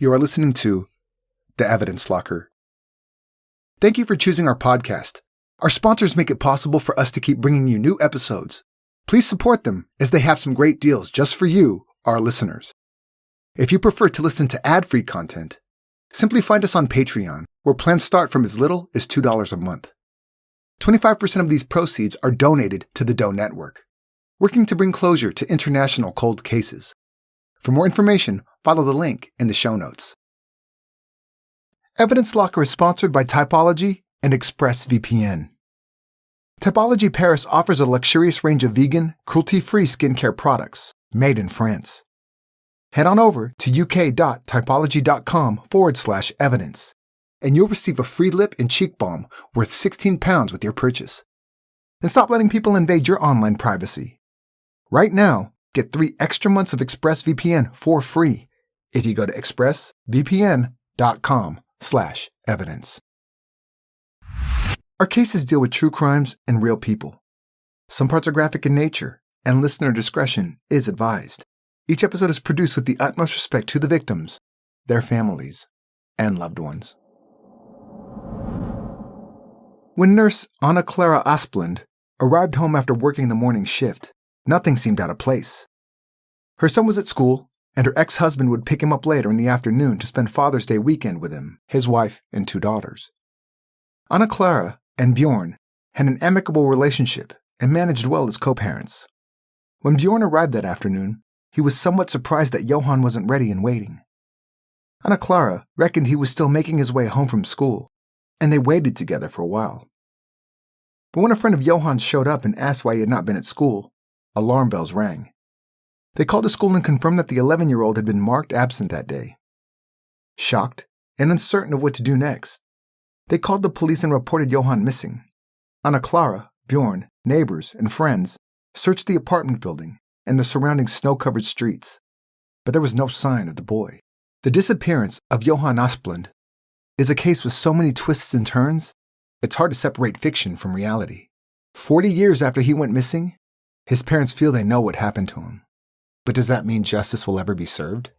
You are listening to The Evidence Locker. Thank you for choosing our podcast. Our sponsors make it possible for us to keep bringing you new episodes. Please support them as they have some great deals just for you, our listeners. If you prefer to listen to ad-free content, simply find us on Patreon, where plans start from as little as $2 a month. 25% of these proceeds are donated to the Doe Network, working to bring closure to international cold cases. For more information, follow the link in the show notes. Evidence Locker is sponsored by Typology and ExpressVPN. Typology Paris offers a luxurious range of vegan, cruelty-free skincare products made in France. Head on over to uk.typology.com/evidence, and you'll receive a free lip and cheek balm worth £16 with your purchase. And stop letting people invade your online privacy. Right now, get 3 extra months of ExpressVPN for free if you go to expressvpn.com/evidence. Our cases deal with true crimes and real people. Some parts are graphic in nature, and listener discretion is advised. Each episode is produced with the utmost respect to the victims, their families, and loved ones. When nurse Anna-Clara Asplund arrived home after working the morning shift, nothing seemed out of place. Her son was at school, and her ex-husband would pick him up later in the afternoon to spend Father's Day weekend with him, his wife, and 2 daughters. Anna-Clara and Björn had an amicable relationship and managed well as co-parents. When Björn arrived that afternoon, he was somewhat surprised that Johan wasn't ready and waiting. Anna-Clara reckoned he was still making his way home from school, and they waited together for a while. But when a friend of Johan's showed up and asked why he had not been at school, alarm bells rang. They called the school and confirmed that the 11-year-old had been marked absent that day. Shocked and uncertain of what to do next, they called the police and reported Johan missing. Anna-Clara, Björn, neighbors, and friends searched the apartment building and the surrounding snow-covered streets, but there was no sign of the boy. The disappearance of Johan Asplund is a case with so many twists and turns, it's hard to separate fiction from reality. 40 years after he went missing, his parents feel they know what happened to him. But does that mean justice will ever be served?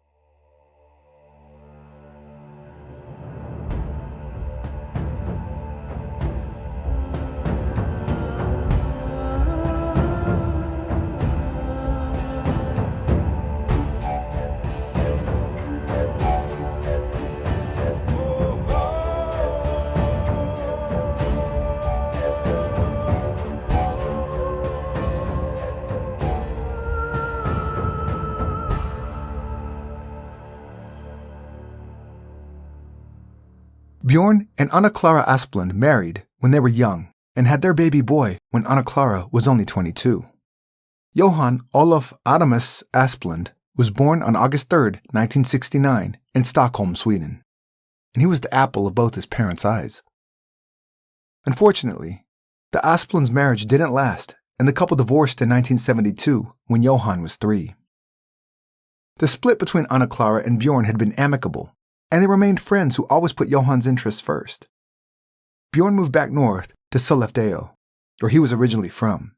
Björn and Anna-Clara Asplund married when they were young and had their baby boy when Anna-Clara was only 22. Johan Olof Adamus Asplund was born on August 3, 1969, in Stockholm, Sweden, and he was the apple of both his parents' eyes. Unfortunately, the Asplunds' marriage didn't last, and the couple divorced in 1972 when Johan was 3. The split between Anna-Clara and Björn had been amicable, and they remained friends who always put Johan's interests first. Björn moved back north to Sollefteå, where he was originally from.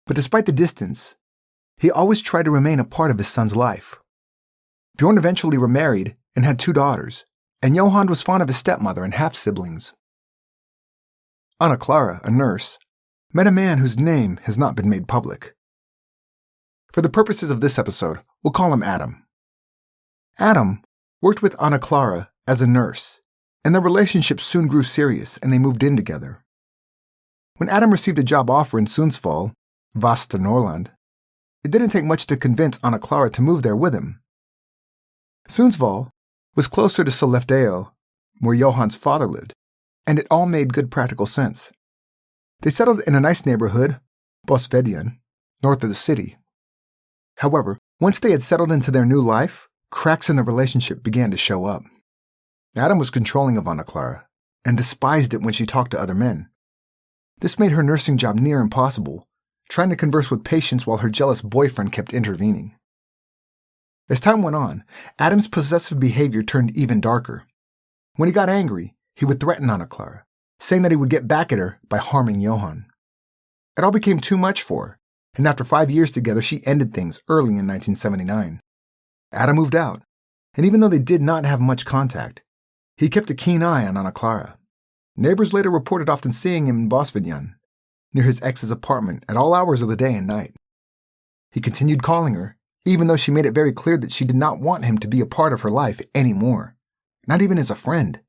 But despite the distance, he always tried to remain a part of his son's life. Björn eventually remarried and had 2 daughters, and Johan was fond of his stepmother and half-siblings. Anna-Clara, a nurse, met a man whose name has not been made public. For the purposes of this episode, we'll call him Adam. Adam worked with Anna-Clara as a nurse, and their relationship soon grew serious and they moved in together. When Adam received a job offer in Sundsvall, Västernorrland, it didn't take much to convince Anna-Clara to move there with him. Sundsvall was closer to Sollefteå, where Johan's father lived, and it all made good practical sense. They settled in a nice neighborhood, Bosvedjen, north of the city. However, once they had settled into their new life, cracks in the relationship began to show up. Adam was controlling of Anna-Clara and despised it when she talked to other men. This made her nursing job near impossible, trying to converse with patients while her jealous boyfriend kept intervening. As time went on, Adam's possessive behavior turned even darker. When he got angry, he would threaten Anna-Clara, saying that he would get back at her by harming Johan. It all became too much for her, and after 5 years together, she ended things early in 1979. Adam moved out, and even though they did not have much contact, he kept a keen eye on Anna-Clara. Neighbors later reported often seeing him in Bosvidjan, near his ex's apartment at all hours of the day and night. He continued calling her, even though she made it very clear that she did not want him to be a part of her life anymore, not even as a friend.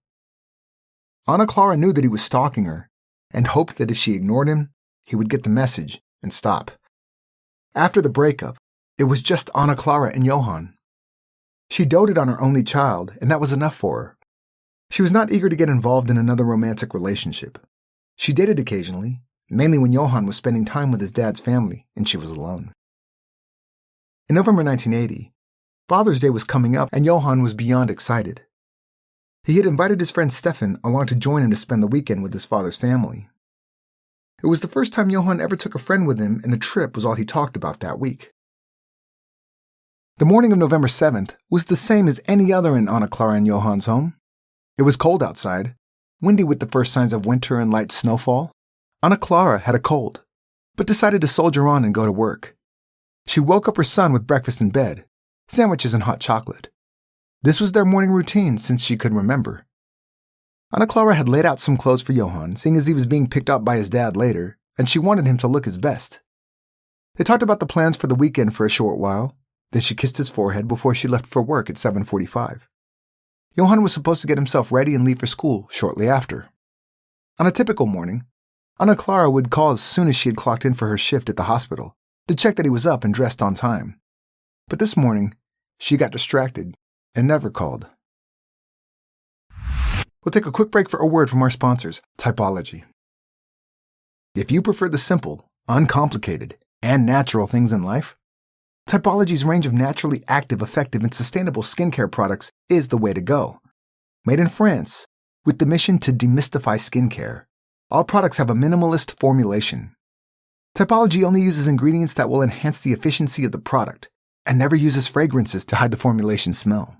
Anna-Clara knew that he was stalking her and hoped that if she ignored him, he would get the message and stop. After the breakup, it was just Anna-Clara and Johan. She doted on her only child, and that was enough for her. She was not eager to get involved in another romantic relationship. She dated occasionally, mainly when Johan was spending time with his dad's family and she was alone. In November 1980, Father's Day was coming up and Johan was beyond excited. He had invited his friend Stefan along to join him to spend the weekend with his father's family. It was the first time Johan ever took a friend with him, and the trip was all he talked about that week. The morning of November 7th was the same as any other in Anna-Clara and Johan's home. It was cold outside, windy with the first signs of winter and light snowfall. Anna-Clara had a cold, but decided to soldier on and go to work. She woke up her son with breakfast in bed, sandwiches and hot chocolate. This was their morning routine since she could remember. Anna-Clara had laid out some clothes for Johan, seeing as he was being picked up by his dad later, and she wanted him to look his best. They talked about the plans for the weekend for a short while, then she kissed his forehead before she left for work at 7:45. Johan was supposed to get himself ready and leave for school shortly after. On a typical morning, Anna-Clara would call as soon as she had clocked in for her shift at the hospital to check that he was up and dressed on time. But this morning, she got distracted and never called. We'll take a quick break for a word from our sponsors, Typology. If you prefer the simple, uncomplicated, and natural things in life, Typology's range of naturally active, effective, and sustainable skincare products is the way to go. Made in France, with the mission to demystify skincare, all products have a minimalist formulation. Typology only uses ingredients that will enhance the efficiency of the product and never uses fragrances to hide the formulation smell.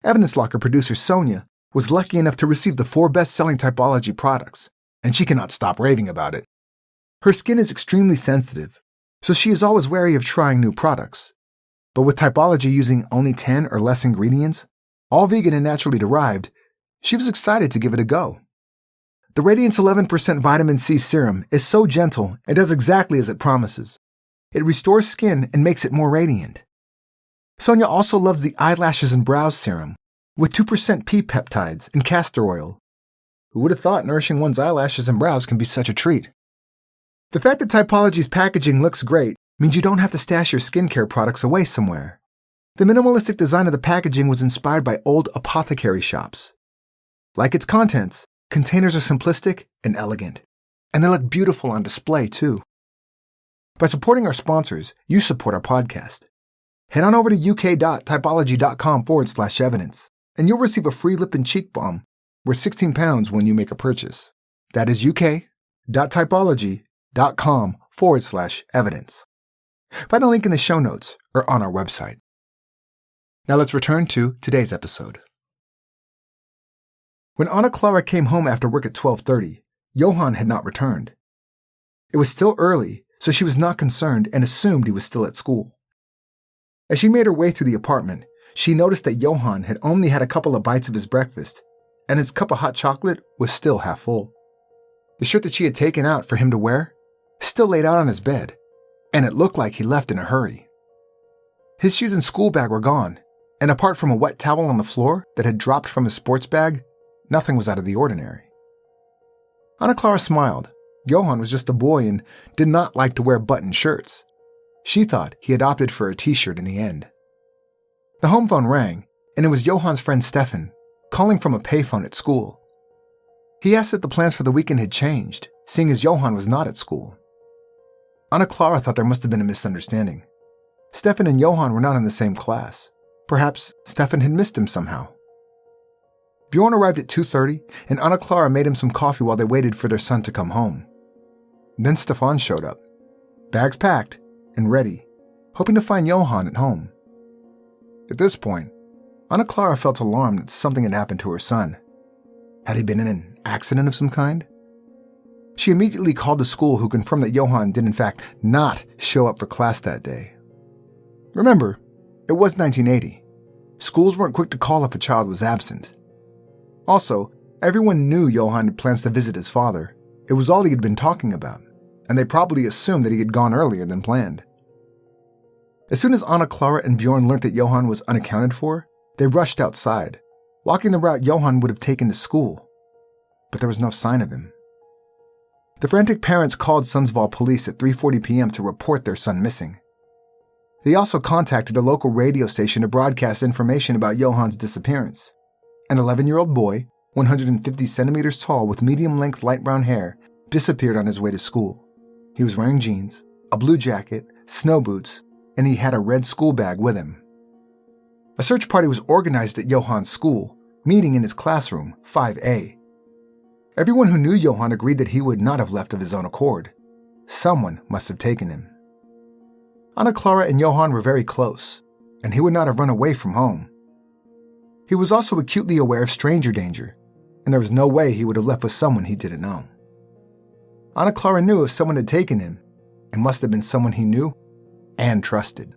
Evidence Locker producer Sonia was lucky enough to receive the 4 best-selling Typology products, and she cannot stop raving about it. Her skin is extremely sensitive, so she is always wary of trying new products. But with Typology using only 10 or less ingredients, all vegan and naturally derived, she was excited to give it a go. The Radiance 11% Vitamin C Serum is so gentle and does exactly as it promises. It restores skin and makes it more radiant. Sonia also loves the Eyelashes and Brows Serum with 2% pea peptides and castor oil. Who would have thought nourishing one's eyelashes and brows can be such a treat? The fact that Typology's packaging looks great means you don't have to stash your skincare products away somewhere. The minimalistic design of the packaging was inspired by old apothecary shops. Like its contents, containers are simplistic and elegant, and they look beautiful on display too. By supporting our sponsors, you support our podcast. Head on over to uk.typology.com/evidence, and you'll receive a free lip and cheek balm worth £16 when you make a purchase. That is uk.typology.com/evidence. Find the link in the show notes or on our website. Now let's return to today's episode. When Anna-Clara came home after work at 12:30, Johan had not returned. It was still early, so she was not concerned and assumed he was still at school. As she made her way through the apartment, she noticed that Johan had only had a couple of bites of his breakfast, and his cup of hot chocolate was still half full. The shirt that she had taken out for him to wear still laid out on his bed, and it looked like he left in a hurry. His shoes and school bag were gone, and apart from a wet towel on the floor that had dropped from his sports bag, nothing was out of the ordinary. Anna-Clara smiled. Johan was just a boy and did not like to wear buttoned shirts. She thought he had opted for a t-shirt in the end. The home phone rang, and it was Johan's friend Stefan, calling from a payphone at school. He asked if the plans for the weekend had changed, seeing as Johan was not at school. Anna-Clara thought there must have been a misunderstanding. Stefan and Johan were not in the same class. Perhaps Stefan had missed him somehow. Björn arrived at 2:30, and Anna-Clara made him some coffee while they waited for their son to come home. Then Stefan showed up, bags packed and ready, hoping to find Johan at home. At this point, Anna-Clara felt alarmed that something had happened to her son. Had he been in an accident of some kind? She immediately called the school, who confirmed that Johan did in fact not show up for class that day. Remember, it was 1980, schools weren't quick to call if a child was absent. Also, everyone knew Johan had plans to visit his father. It was all he had been talking about, and they probably assumed that he had gone earlier than planned. As soon as Anna-Clara and Björn learned that Johan was unaccounted for, they rushed outside, walking the route Johan would have taken to school. But there was no sign of him. The frantic parents called Sundsvall police at 3:40 p.m. to report their son missing. They also contacted a local radio station to broadcast information about Johan's disappearance. An 11-year-old boy, 150 centimeters tall with medium-length light brown hair, disappeared on his way to school. He was wearing jeans, a blue jacket, snow boots, and he had a red school bag with him. A search party was organized at Johan's school, meeting in his classroom, 5A. Everyone who knew Johan agreed that he would not have left of his own accord. Someone must have taken him. Anna-Clara and Johan were very close, and he would not have run away from home. He was also acutely aware of stranger danger, and there was no way he would have left with someone he didn't know. Anna-Clara knew if someone had taken him, it must have been someone he knew and trusted.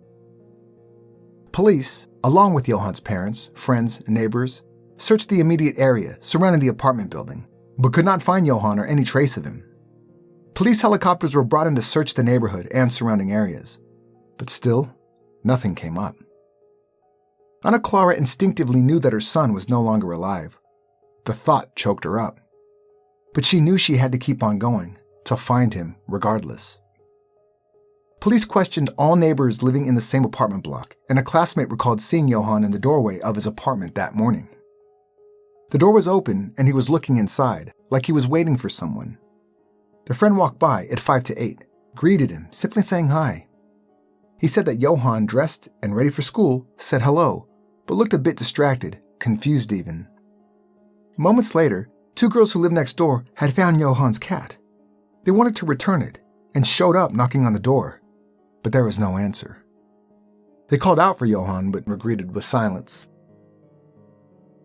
Police, along with Johan's parents, friends, and neighbors, searched the immediate area surrounding the apartment building, but could not find Johan or any trace of him. Police helicopters were brought in to search the neighborhood and surrounding areas, but still, nothing came up. Anna-Clara instinctively knew that her son was no longer alive. The thought choked her up. But she knew she had to keep on going, to find him regardless. Police questioned all neighbors living in the same apartment block, and a classmate recalled seeing Johan in the doorway of his apartment that morning. The door was open, and he was looking inside, like he was waiting for someone. The friend walked by at 5 to 8, greeted him, simply saying hi. He said that Johan, dressed and ready for school, said hello, but looked a bit distracted, confused even. Moments later, two girls who lived next door had found Johan's cat. They wanted to return it, and showed up knocking on the door, but there was no answer. They called out for Johan, but were greeted with silence.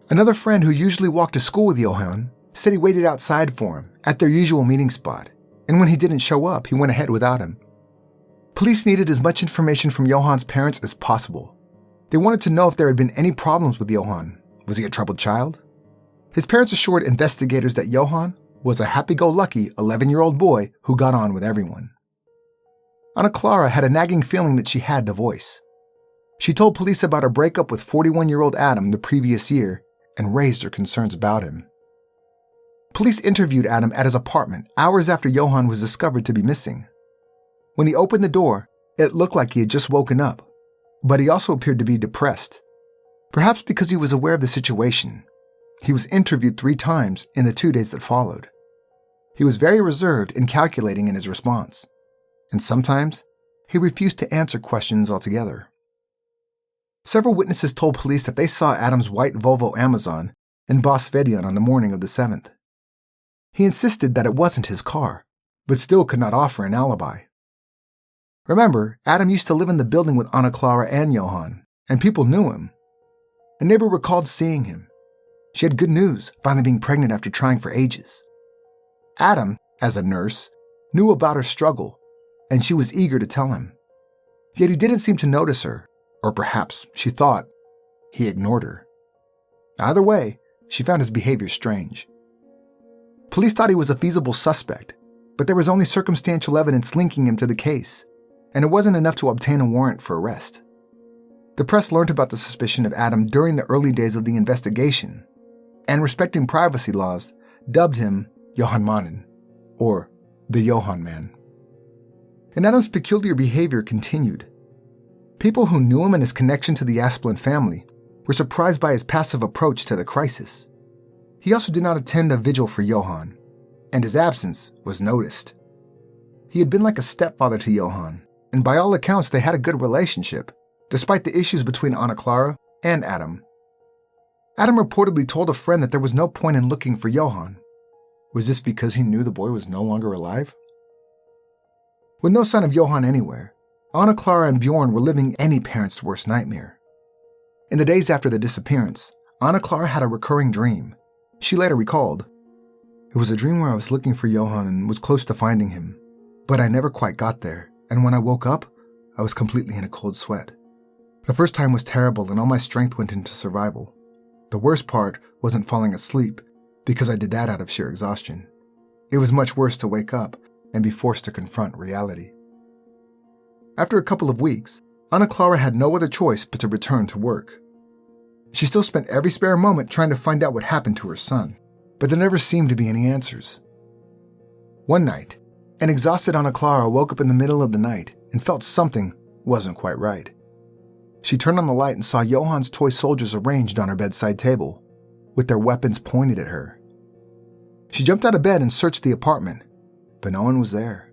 Another friend who usually walked to school with Johan said he waited outside for him at their usual meeting spot, and when he didn't show up, he went ahead without him. Police needed as much information from Johan's parents as possible. They wanted to know if there had been any problems with Johan. Was he a troubled child? His parents assured investigators that Johan was a happy-go-lucky 11-year-old boy who got on with everyone. Anna-Clara had a nagging feeling that she had the voice. She told police about her breakup with 41-year-old Adam the previous year and raised her concerns about him. Police interviewed Adam at his apartment hours after Johan was discovered to be missing. When he opened the door, it looked like he had just woken up, but he also appeared to be depressed. Perhaps because he was aware of the situation. He was interviewed 3 times in the 2 days that followed. He was very reserved and calculating in his response, and sometimes he refused to answer questions altogether. Several witnesses told police that they saw Adam's white Volvo Amazon in Bosvedian on the morning of the 7th. He insisted that it wasn't his car, but still could not offer an alibi. Remember, Adam used to live in the building with Anna-Clara and Johan, and people knew him. A neighbor recalled seeing him. She had good news, finally being pregnant after trying for ages. Adam, as a nurse, knew about her struggle, and she was eager to tell him. Yet he didn't seem to notice her, or perhaps she thought he ignored her. Either way, she found his behavior strange. Police thought he was a feasible suspect, but there was only circumstantial evidence linking him to the case, and it wasn't enough to obtain a warrant for arrest. The press learned about the suspicion of Adam during the early days of the investigation, and respecting privacy laws, dubbed him Johan Mannen, or the Johan Man. And Adam's peculiar behavior continued. People who knew him and his connection to the Asplund family were surprised by his passive approach to the crisis. He also did not attend a vigil for Johan, and his absence was noticed. He had been like a stepfather to Johan, and by all accounts they had a good relationship, despite the issues between Anna-Clara and Adam. Adam reportedly told a friend that there was no point in looking for Johan. Was this because he knew the boy was no longer alive? With no sign of Johan anywhere, Anna-Clara and Björn were living any parent's worst nightmare. In the days after the disappearance, Anna-Clara had a recurring dream. She later recalled, "It was a dream where I was looking for Johan and was close to finding him, but I never quite got there, and when I woke up, I was completely in a cold sweat. The first time was terrible and all my strength went into survival. The worst part wasn't falling asleep, because I did that out of sheer exhaustion. It was much worse to wake up and be forced to confront reality. After a couple of weeks, Anna-Clara had no other choice but to return to work. She still spent every spare moment trying to find out what happened to her son, but there never seemed to be any answers. One night, an exhausted Anna-Clara woke up in the middle of the night and felt something wasn't quite right. She turned on the light and saw Johan's toy soldiers arranged on her bedside table, with their weapons pointed at her. She jumped out of bed and searched the apartment, but no one was there.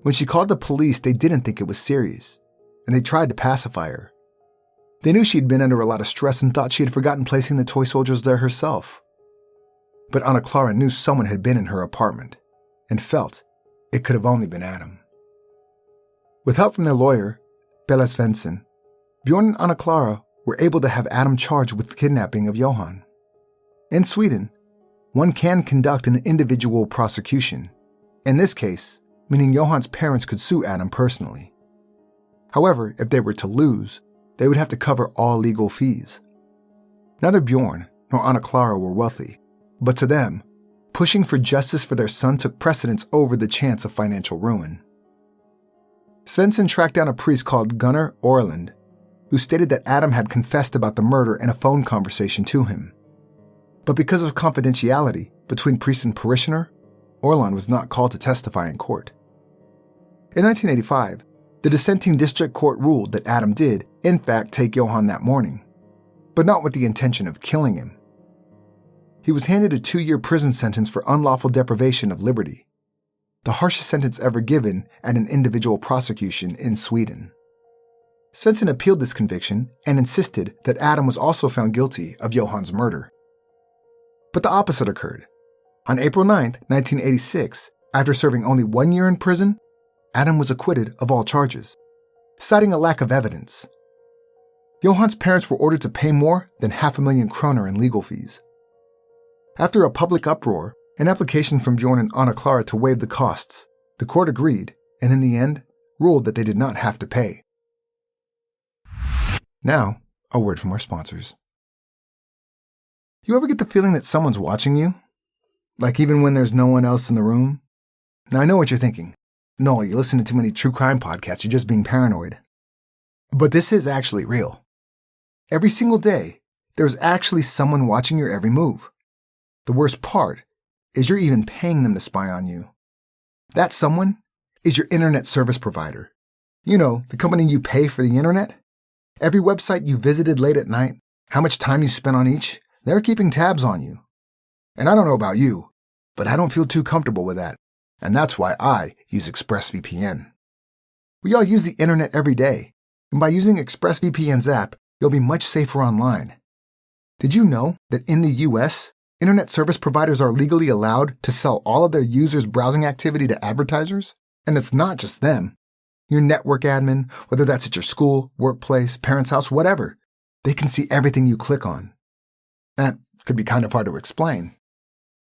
When she called the police, they didn't think it was serious, and they tried to pacify her. They knew she'd been under a lot of stress and thought she had forgotten placing the toy soldiers there herself. But Anna-Clara knew someone had been in her apartment, and felt it could have only been Adam. With help from their lawyer, Bella Svensson, Björn and Anna-Clara were able to have Adam charged with the kidnapping of Johan. In Sweden, one can conduct an individual prosecution, in this case, meaning Johan's parents could sue Adam personally. However, if they were to lose, they would have to cover all legal fees. Neither Björn nor Anna-Clara were wealthy, but to them, pushing for justice for their son took precedence over the chance of financial ruin. Svensson tracked down a priest called Gunnar Orland, who stated that Adam had confessed about the murder in a phone conversation to him. But because of confidentiality between priest and parishioner, Orland was not called to testify in court. In 1985, the dissenting district court ruled that Adam did, in fact, take Johan that morning, but not with the intention of killing him. He was handed a 2-year prison sentence for unlawful deprivation of liberty, the harshest sentence ever given at an individual prosecution in Sweden. Svensson appealed this conviction and insisted that Adam was also found guilty of Johan's murder. But the opposite occurred. On April 9, 1986, after serving only 1 year in prison, Adam was acquitted of all charges, citing a lack of evidence. Johan's parents were ordered to pay more than 500,000 kroner in legal fees. After a public uproar, an application from Björn and Anna-Clara to waive the costs, the court agreed and in the end ruled that they did not have to pay. Now, a word from our sponsors. You ever get the feeling that someone's watching you? Like even when there's no one else in the room? Now I know what you're thinking. No, you listen to too many true crime podcasts, you're just being paranoid. But this is actually real. Every single day, there's actually someone watching your every move. The worst part is you're even paying them to spy on you. That someone is your internet service provider. You know, the company you pay for the internet. Every website you visited late at night, how much time you spent on each, they're keeping tabs on you. And I don't know about you, but I don't feel too comfortable with that. And that's why I use ExpressVPN. We all use the internet every day, and by using ExpressVPN's app, you'll be much safer online. Did you know that in the US, internet service providers are legally allowed to sell all of their users' browsing activity to advertisers? And it's not just them. Your network admin, whether that's at your school, workplace, parents' house, whatever, they can see everything you click on. That could be kind of hard to explain.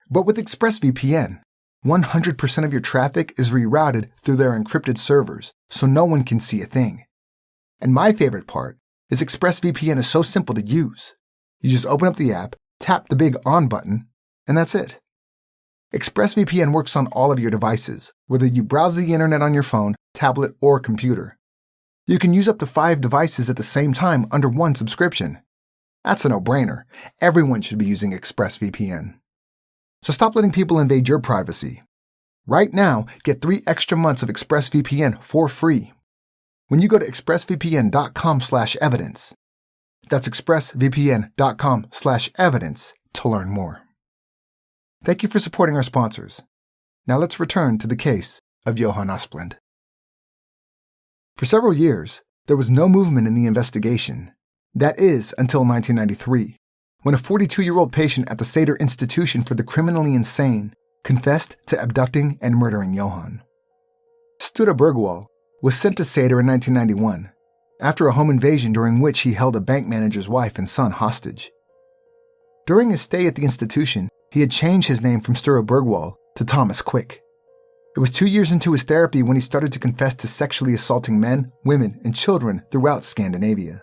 But with ExpressVPN, 100% of your traffic is rerouted through their encrypted servers, so no one can see a thing. And my favorite part is ExpressVPN is so simple to use. You just open up the app, tap the big on button, and that's it. ExpressVPN works on all of your devices, whether you browse the internet on your phone, tablet, or computer. You can use up to 5 devices at the same time under one subscription. That's a no-brainer. Everyone should be using ExpressVPN. So stop letting people invade your privacy. Right now, get 3 extra months of ExpressVPN for free when you go to expressvpn.com/evidence. That's expressvpn.com/evidence to learn more. Thank you for supporting our sponsors. Now let's return to the case of Johan Asplund. For several years, there was no movement in the investigation. That is, until 1993, when a 42-year-old patient at the Säter Institution for the Criminally Insane confessed to abducting and murdering Johan. Sture Bergwall was sent to Säter in 1991 after a home invasion during which he held a bank manager's wife and son hostage. During his stay at the institution, he had changed his name from Sture Bergwall to Thomas Quick. It was 2 years into his therapy when he started to confess to sexually assaulting men, women, and children throughout Scandinavia.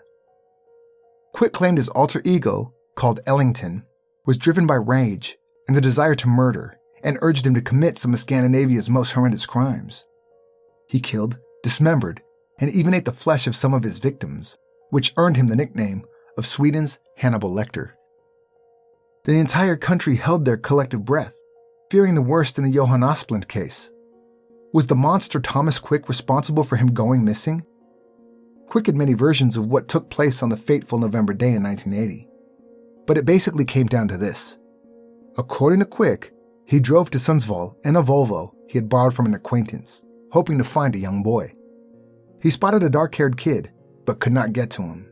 Quick claimed his alter ego, called Ellington, was driven by rage and the desire to murder, and urged him to commit some of Scandinavia's most horrendous crimes. He killed, dismembered, and even ate the flesh of some of his victims, which earned him the nickname of Sweden's Hannibal Lecter. The entire country held their collective breath, fearing the worst in the Johan Asplund case. Was the monster Thomas Quick responsible for him going missing? Quick had many versions of what took place on the fateful November day in 1980. But it basically came down to this. According to Quick, he drove to Sundsvall in a Volvo he had borrowed from an acquaintance, hoping to find a young boy. He spotted a dark-haired kid, but could not get to him.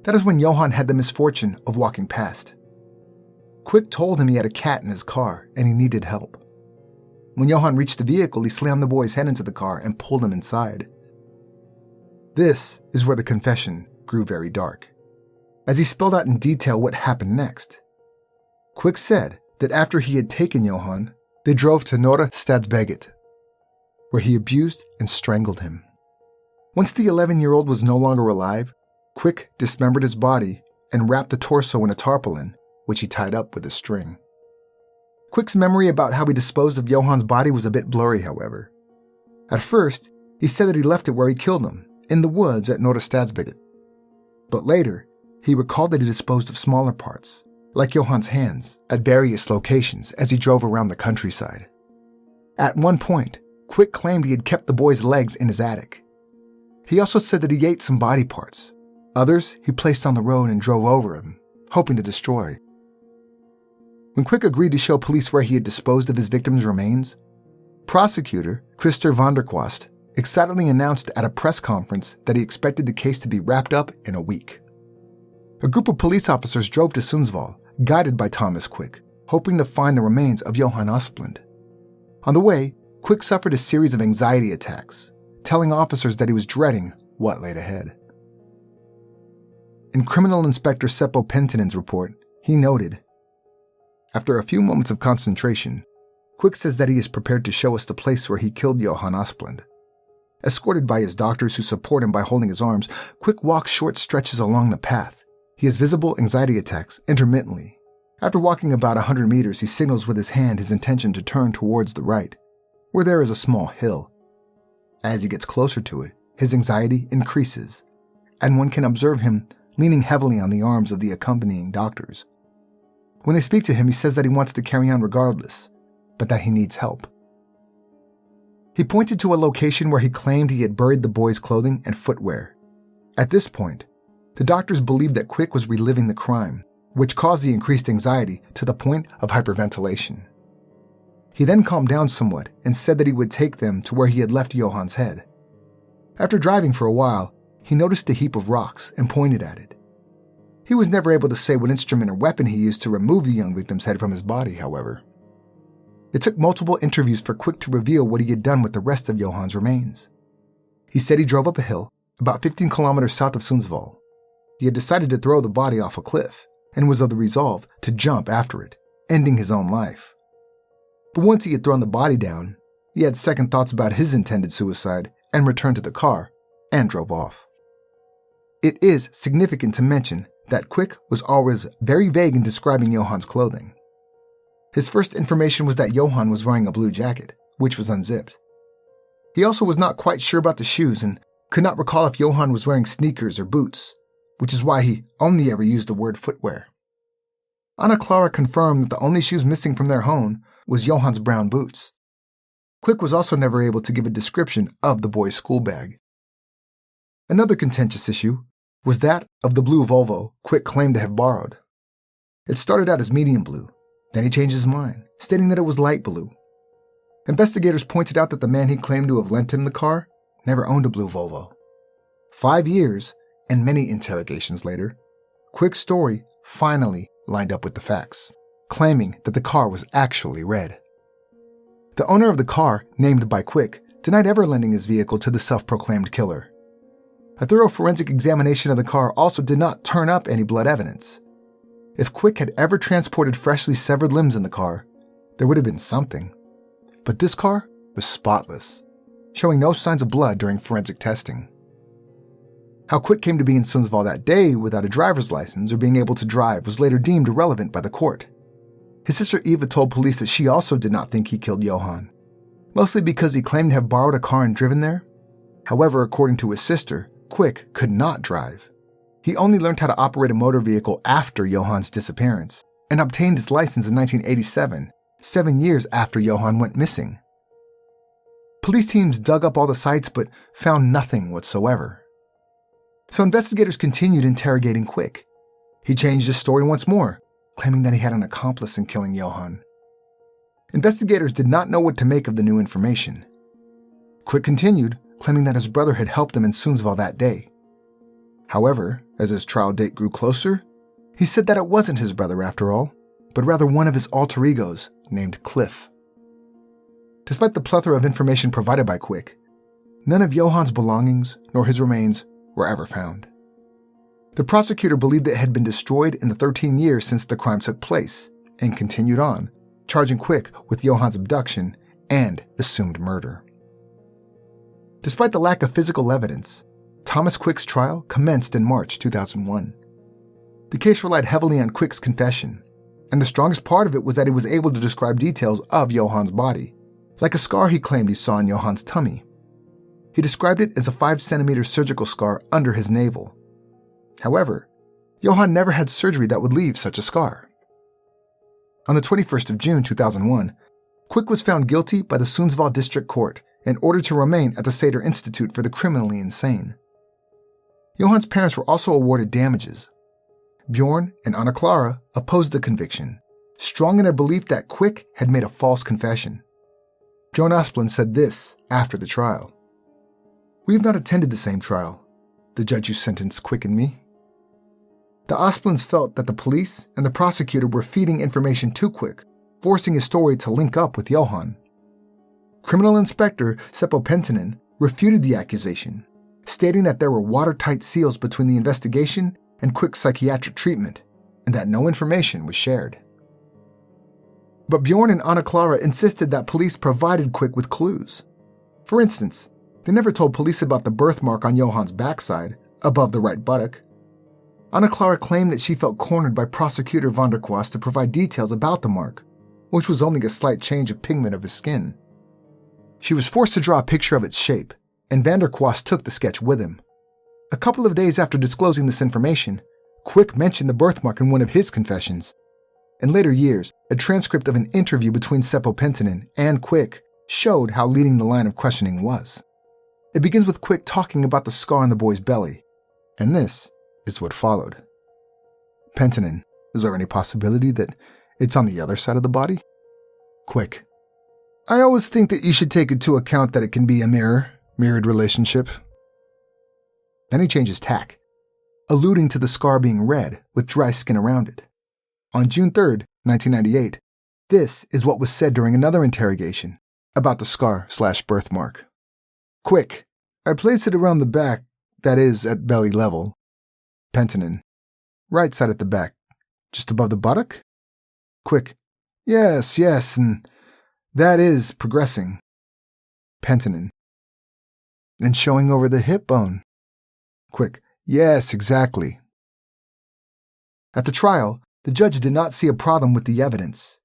That is when Johan had the misfortune of walking past. Quick told him he had a cat in his car and he needed help. When Johan reached the vehicle, he slammed the boy's head into the car and pulled him inside. This is where the confession grew very dark, as he spelled out in detail what happened next. Quick said that after he had taken Johan, they drove to Norra Stadsbygget, where he abused and strangled him. Once the 11-year-old was no longer alive, Quick dismembered his body and wrapped the torso in a tarpaulin, which he tied up with a string. Quick's memory about how he disposed of Johan's body was a bit blurry, however. At first, he said that he left it where he killed him, in the woods at Norra Stadsbygget. But later, he recalled that he disposed of smaller parts, like Johan's hands, at various locations as he drove around the countryside. At one point, Quick claimed he had kept the boy's legs in his attic. He also said that he ate some body parts. Others he placed on the road and drove over him, hoping to destroy. When Quick agreed to show police where he had disposed of his victims' remains, prosecutor Christer Vanderquast excitedly announced at a press conference that he expected the case to be wrapped up in a week. A group of police officers drove to Sundsvall, guided by Thomas Quick, hoping to find the remains of Johan Asplund. On the way, Quick suffered a series of anxiety attacks, telling officers that he was dreading what laid ahead. In Criminal Inspector Seppo Pentinen's report, he noted, "After a few moments of concentration, Quick says that he is prepared to show us the place where he killed Johan Asplund. Escorted by his doctors who support him by holding his arms, Quick walks short stretches along the path. He has visible anxiety attacks intermittently. After walking about 100 meters, he signals with his hand his intention to turn towards the right, where there is a small hill. As he gets closer to it, his anxiety increases, and one can observe him leaning heavily on the arms of the accompanying doctors. When they speak to him, he says that he wants to carry on regardless, but that he needs help." He pointed to a location where he claimed he had buried the boy's clothing and footwear. At this point, the doctors believed that Quick was reliving the crime, which caused the increased anxiety to the point of hyperventilation. He then calmed down somewhat and said that he would take them to where he had left Johan's head. After driving for a while, he noticed a heap of rocks and pointed at it. He was never able to say what instrument or weapon he used to remove the young victim's head from his body, however. It took multiple interviews for Quick to reveal what he had done with the rest of Johan's remains. He said he drove up a hill, about 15 kilometers south of Sundsvall. He had decided to throw the body off a cliff, and was of the resolve to jump after it, ending his own life. But once he had thrown the body down, he had second thoughts about his intended suicide and returned to the car and drove off. It is significant to mention that Quick was always very vague in describing Johan's clothing. His first information was that Johan was wearing a blue jacket, which was unzipped. He also was not quite sure about the shoes and could not recall if Johan was wearing sneakers or boots, which is why he only ever used the word footwear. Anna-Clara confirmed that the only shoes missing from their home was Johan's brown boots. Quick was also never able to give a description of the boy's school bag. Another contentious issue was that of the blue Volvo Quick claimed to have borrowed. It started out as medium blue, then he changed his mind, stating that it was light blue. Investigators pointed out that the man he claimed to have lent him the car never owned a blue Volvo. 5 years and many interrogations later, Quick's story finally lined up with the facts, claiming that the car was actually red. The owner of the car, named by Quick, denied ever lending his vehicle to the self-proclaimed killer. A thorough forensic examination of the car also did not turn up any blood evidence. If Quick had ever transported freshly severed limbs in the car, there would have been something. But this car was spotless, showing no signs of blood during forensic testing. How Quick came to be in Sundsvall that day without a driver's license or being able to drive was later deemed irrelevant by the court. His sister Eva told police that she also did not think he killed Johan, mostly because he claimed to have borrowed a car and driven there. However, according to his sister, Quick could not drive. He only learned how to operate a motor vehicle after Johan's disappearance and obtained his license in 1987, 7 years after Johan went missing. Police teams dug up all the sites but found nothing whatsoever. So investigators continued interrogating Quick. He changed his story once more, claiming that he had an accomplice in killing Johan. Investigators did not know what to make of the new information. Quick continued, claiming that his brother had helped him in Sundsvall that day. However, as his trial date grew closer, he said that it wasn't his brother after all, but rather one of his alter egos named Cliff. Despite the plethora of information provided by Quick, none of Johan's belongings nor his remains were ever found. The prosecutor believed it had been destroyed in the 13 years since the crime took place and continued on, charging Quick with Johan's abduction and assumed murder. Despite the lack of physical evidence, Thomas Quick's trial commenced in March 2001. The case relied heavily on Quick's confession, and the strongest part of it was that he was able to describe details of Johan's body, like a scar he claimed he saw in Johan's tummy. He described it as a 5-centimeter surgical scar under his navel. However, Johan never had surgery that would leave such a scar. On the 21st of June 2001, Quick was found guilty by the Sundsvall District Court and ordered to remain at the Sater Institute for the Criminally Insane. Johan's parents were also awarded damages. Björn and Anna-Clara opposed the conviction, strong in their belief that Quick had made a false confession. Johan Asplund said this after the trial. "We have not attended the same trial, the judge who sentenced Quick and me. The Asplunds felt that the police and the prosecutor were feeding information to Quick, forcing his story to link up with Johan. Criminal Inspector Seppo Penttinen refuted the accusation, stating that there were watertight seals between the investigation and Quick's psychiatric treatment, and that no information was shared. But Björn and Anna-Clara insisted that police provided Quick with clues. For instance, they never told police about the birthmark on Johan's backside, above the right buttock. Anna-Clara claimed that she felt cornered by Prosecutor van der Kwast to provide details about the mark, which was only a slight change of pigment of his skin. She was forced to draw a picture of its shape, and van der Kwast took the sketch with him. A couple of days after disclosing this information, Quick mentioned the birthmark in one of his confessions. In later years, a transcript of an interview between Seppo Penttinen and Quick showed how leading the line of questioning was. It begins with Quick talking about the scar on the boy's belly, and this is what followed. "Penttinen, is there any possibility that it's on the other side of the body?" Quick: "I always think that you should take into account that it can be a mirrored relationship." Then he changes tack, alluding to the scar being red with dry skin around it. On June 3, 1998, this is what was said during another interrogation about the scar/birthmark. Quick: "I place it around the back, that is, at belly level." Penttinen: "Right side at the back, just above the buttock?" Quick: Yes, and that is progressing." Penttinen: "And showing over the hip bone?" Quick: "Yes, exactly." At the trial, the judge did not see a problem with the evidence.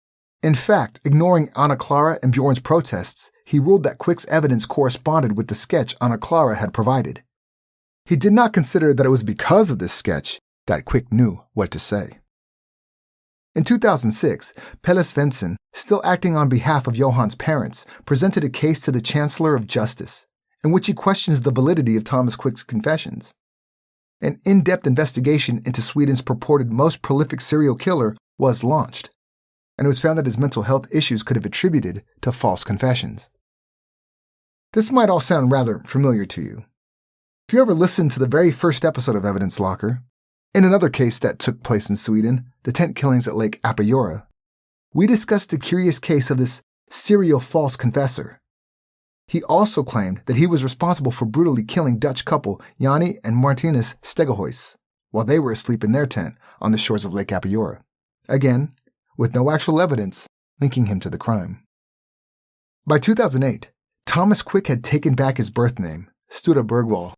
In fact, ignoring Anna-Clara and Björn's protests, he ruled that Quick's evidence corresponded with the sketch Anna-Clara had provided. He did not consider that it was because of this sketch that Quick knew what to say. In 2006, Pelle Svensson, still acting on behalf of Johan's parents, presented a case to the Chancellor of Justice, in which he questions the validity of Thomas Quick's confessions. An in-depth investigation into Sweden's purported most prolific serial killer was launched, and it was found that his mental health issues could have attributed to false confessions. This might all sound rather familiar to you. If you ever listened to the very first episode of Evidence Locker, in another case that took place in Sweden, the tent killings at Lake Apajora, we discussed the curious case of this serial false confessor. He also claimed that he was responsible for brutally killing Dutch couple Jannie and Martinus Stegehuis while they were asleep in their tent on the shores of Lake Apajora, again, with no actual evidence linking him to the crime. By 2008, Thomas Quick had taken back his birth name, Stura Bergwall.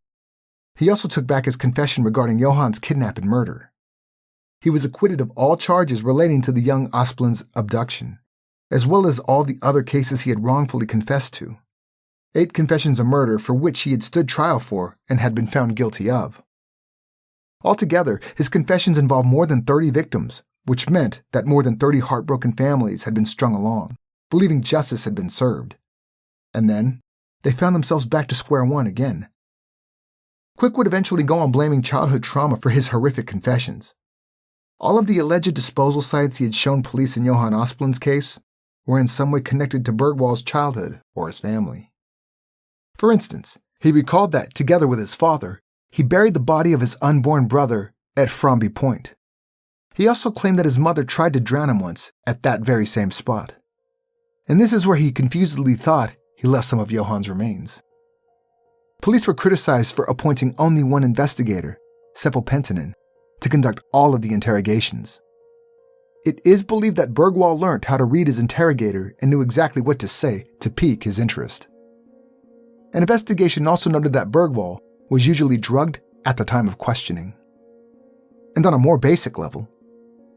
He also took back his confession regarding Johan's kidnap and murder. He was acquitted of all charges relating to the young Asplund's abduction, as well as all the other cases he had wrongfully confessed to. 8 confessions of murder for which he had stood trial for and had been found guilty of. Altogether, his confessions involved more than 30 victims, which meant that more than 30 heartbroken families had been strung along, believing justice had been served. And then, they found themselves back to square one again. Quick would eventually go on blaming childhood trauma for his horrific confessions. All of the alleged disposal sites he had shown police in Johan Asplund's case were in some way connected to Bergwall's childhood or his family. For instance, he recalled that, together with his father, he buried the body of his unborn brother at Fromby Point. He also claimed that his mother tried to drown him once at that very same spot. And this is where he confusedly thought he left some of Johan's remains. Police were criticized for appointing only one investigator, Seppo Penttinen, to conduct all of the interrogations. It is believed that Bergwall learned how to read his interrogator and knew exactly what to say to pique his interest. An investigation also noted that Bergwall was usually drugged at the time of questioning. And on a more basic level,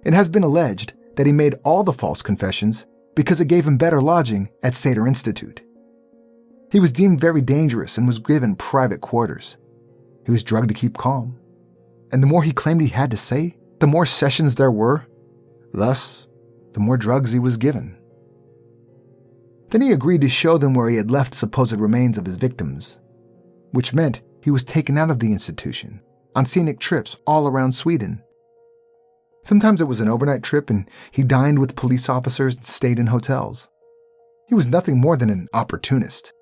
it has been alleged that he made all the false confessions because it gave him better lodging at Seder Institute. He was deemed very dangerous and was given private quarters. He was drugged to keep calm. And the more he claimed he had to say, the more sessions there were. Thus, the more drugs he was given. Then he agreed to show them where he had left supposed remains of his victims, which meant he was taken out of the institution on scenic trips all around Sweden. Sometimes it was an overnight trip and he dined with police officers and stayed in hotels. He was nothing more than an opportunist,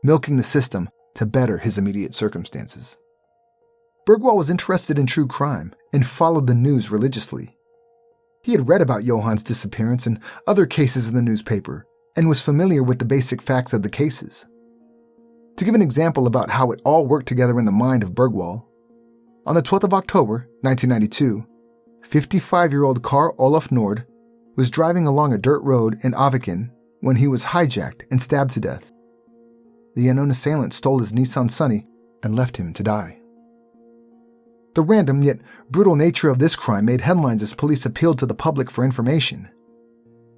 milking the system to better his immediate circumstances. Bergwall was interested in true crime and followed the news religiously. He had read about Johan's disappearance and other cases in the newspaper and was familiar with the basic facts of the cases. To give an example about how it all worked together in the mind of Bergwall, on the 12th of October, 1992, 55-year-old Carl Olof Nord was driving along a dirt road in Aviken when he was hijacked and stabbed to death. The unknown assailant stole his Nissan Sunny and left him to die. The random yet brutal nature of this crime made headlines as police appealed to the public for information.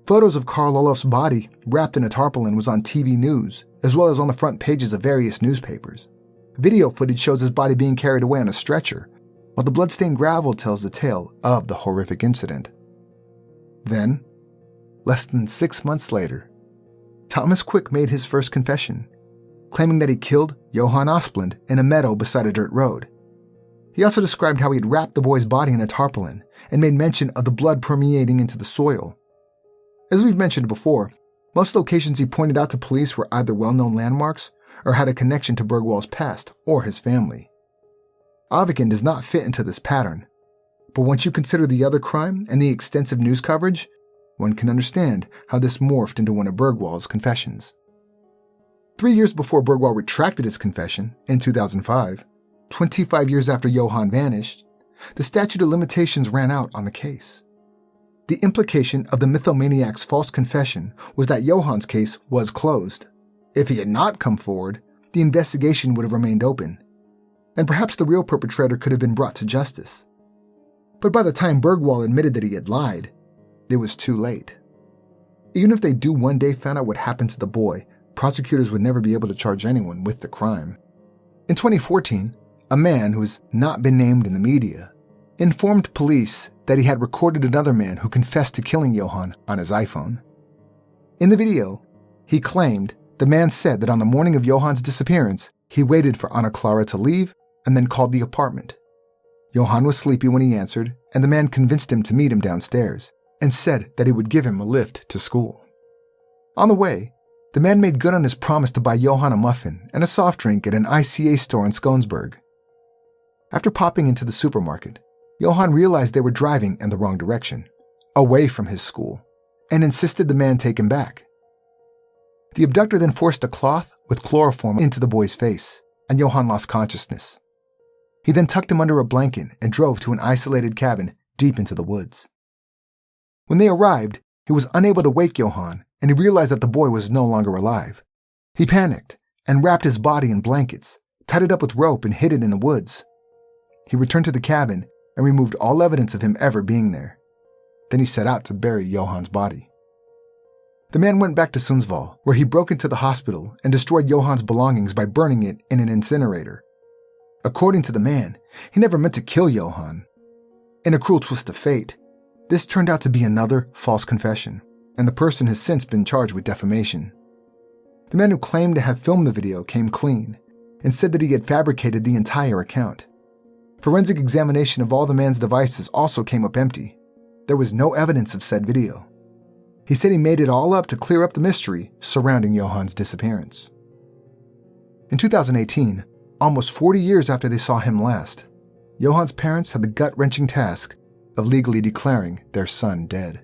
Photos of Carl Olof's body wrapped in a tarpaulin was on TV news, as well as on the front pages of various newspapers. Video footage shows his body being carried away on a stretcher, while the bloodstained gravel tells the tale of the horrific incident. Then, less than 6 months later, Thomas Quick made his first confession, claiming that he killed Johan Asplund in a meadow beside a dirt road. He also described how he had wrapped the boy's body in a tarpaulin and made mention of the blood permeating into the soil. As we've mentioned before, most locations he pointed out to police were either well-known landmarks or had a connection to Bergwall's past or his family. Aviken does not fit into this pattern, but once you consider the other crime and the extensive news coverage, one can understand how this morphed into one of Bergwall's confessions. 3 years before Bergwall retracted his confession, in 2005, 25 years after Johan vanished, the statute of limitations ran out on the case. The implication of the mythomaniac's false confession was that Johan's case was closed. If he had not come forward, the investigation would have remained open, and perhaps the real perpetrator could have been brought to justice. But by the time Bergwall admitted that he had lied, it was too late. Even if they do one day find out what happened to the boy, prosecutors would never be able to charge anyone with the crime. In 2014, a man who has not been named in the media informed police that he had recorded another man who confessed to killing Johan on his iPhone. In the video, he claimed the man said that on the morning of Johan's disappearance, he waited for Anna-Clara to leave and then called the apartment. Johan was sleepy when he answered, and the man convinced him to meet him downstairs and said that he would give him a lift to school. On the way, the man made good on his promise to buy Johan a muffin and a soft drink at an ICA store in Skånsberg. After popping into the supermarket, Johan realized they were driving in the wrong direction, away from his school, and insisted the man take him back. The abductor then forced a cloth with chloroform into the boy's face, and Johan lost consciousness. He then tucked him under a blanket and drove to an isolated cabin deep into the woods. When they arrived, he was unable to wake Johan, and he realized that the boy was no longer alive. He panicked and wrapped his body in blankets, tied it up with rope, and hid it in the woods. He returned to the cabin and removed all evidence of him ever being there. Then he set out to bury Johan's body. The man went back to Sundsvall, where he broke into the hospital and destroyed Johan's belongings by burning it in an incinerator. According to the man, he never meant to kill Johan. In a cruel twist of fate, this turned out to be another false confession, and the person has since been charged with defamation. The man who claimed to have filmed the video came clean and said that he had fabricated the entire account. Forensic examination of all the man's devices also came up empty. There was no evidence of said video. He said he made it all up to clear up the mystery surrounding Johan's disappearance. In 2018, almost 40 years after they saw him last, Johan's parents had the gut-wrenching task of legally declaring their son dead.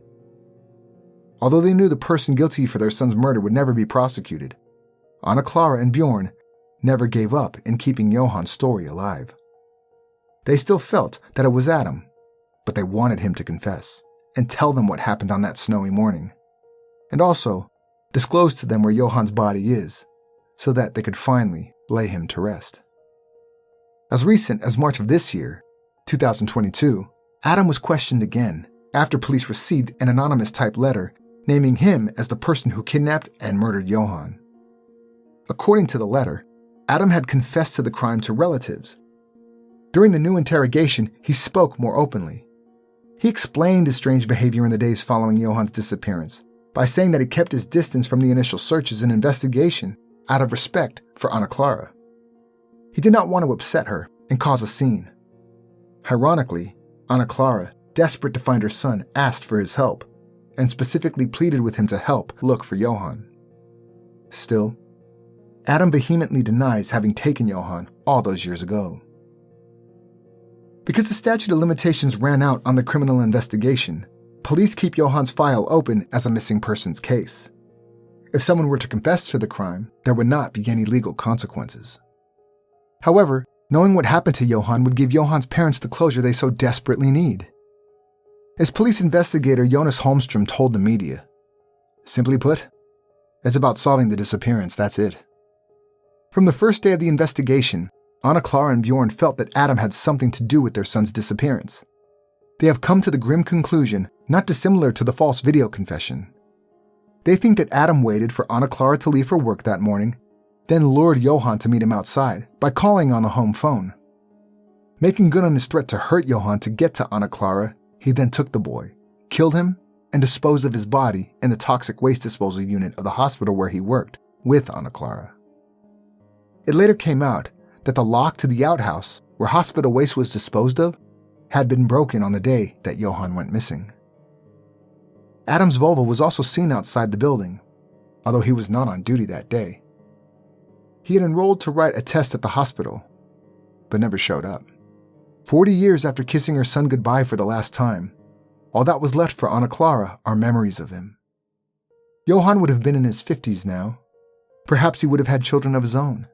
Although they knew the person guilty for their son's murder would never be prosecuted, Anna-Clara and Björn never gave up in keeping Johan's story alive. They still felt that it was Adam, but they wanted him to confess and tell them what happened on that snowy morning, and also disclose to them where Johan's body is so that they could finally lay him to rest. As recent as March of this year, 2022, Adam was questioned again after police received an anonymous-type letter naming him as the person who kidnapped and murdered Johan. According to the letter, Adam had confessed to the crime to relatives. During the new interrogation, he spoke more openly. He explained his strange behavior in the days following Johan's disappearance by saying that he kept his distance from the initial searches and investigation out of respect for Anna-Clara. He did not want to upset her and cause a scene. Ironically, Anna-Clara, desperate to find her son, asked for his help and specifically pleaded with him to help look for Johan. Still, Adam vehemently denies having taken Johan all those years ago. Because the statute of limitations ran out on the criminal investigation, police keep Johan's file open as a missing persons case. If someone were to confess to the crime, there would not be any legal consequences. However, knowing what happened to Johan would give Johan's parents the closure they so desperately need. As police investigator Jonas Holmstrom told the media, simply put, it's about solving the disappearance, that's it. From the first day of the investigation, Anna-Clara and Björn felt that Adam had something to do with their son's disappearance. They have come to the grim conclusion not dissimilar to the false video confession. They think that Adam waited for Anna-Clara to leave for work that morning, then lured Johan to meet him outside by calling on a home phone. Making good on his threat to hurt Johan to get to Anna-Clara, he then took the boy, killed him, and disposed of his body in the toxic waste disposal unit of the hospital where he worked with Anna-Clara. It later came out that the lock to the outhouse where hospital waste was disposed of had been broken on the day that Johan went missing. Adam's Volvo was also seen outside the building, although he was not on duty that day. He had enrolled to write a test at the hospital, but never showed up. 40 years after kissing her son goodbye for the last time, all that was left for Anna-Clara are memories of him. Johan would have been in his 50s now. Perhaps he would have had children of his own.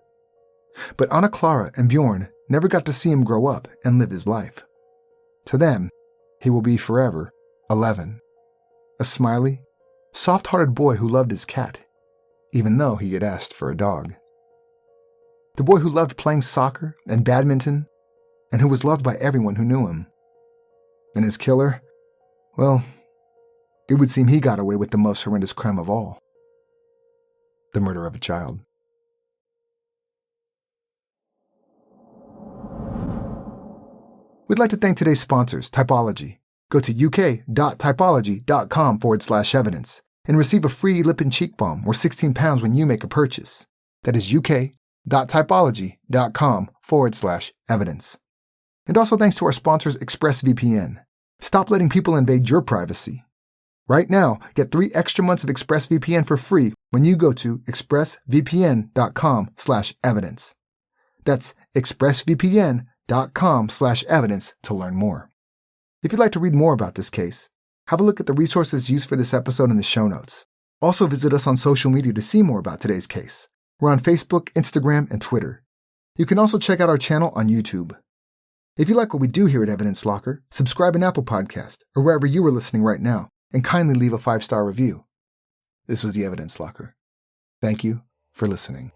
But Anna-Clara and Björn never got to see him grow up and live his life. To them, he will be forever 11. A smiley, soft-hearted boy who loved his cat, even though he had asked for a dog. The boy who loved playing soccer and badminton, and who was loved by everyone who knew him. And his killer, well, it would seem he got away with the most horrendous crime of all. The murder of a child. We'd like to thank today's sponsors, Typology. Go to uk.typology.com/evidence and receive a free lip and cheek balm worth £16 when you make a purchase. That is uk.typology.com/evidence. And also thanks to our sponsors, ExpressVPN. Stop letting people invade your privacy. Right now, get 3 extra months of ExpressVPN for free when you go to expressvpn.com/evidence. That's expressvpn.com/evidence to learn more. If you'd like to read more about this case, have a look at the resources used for this episode in the show notes. Also visit us on social media to see more about today's case. We're on Facebook, Instagram, and Twitter. You can also check out our channel on YouTube. If you like what we do here at Evidence Locker, subscribe in Apple Podcast or wherever you are listening right now, and kindly leave a 5-star review. This was the Evidence Locker. Thank you, for listening.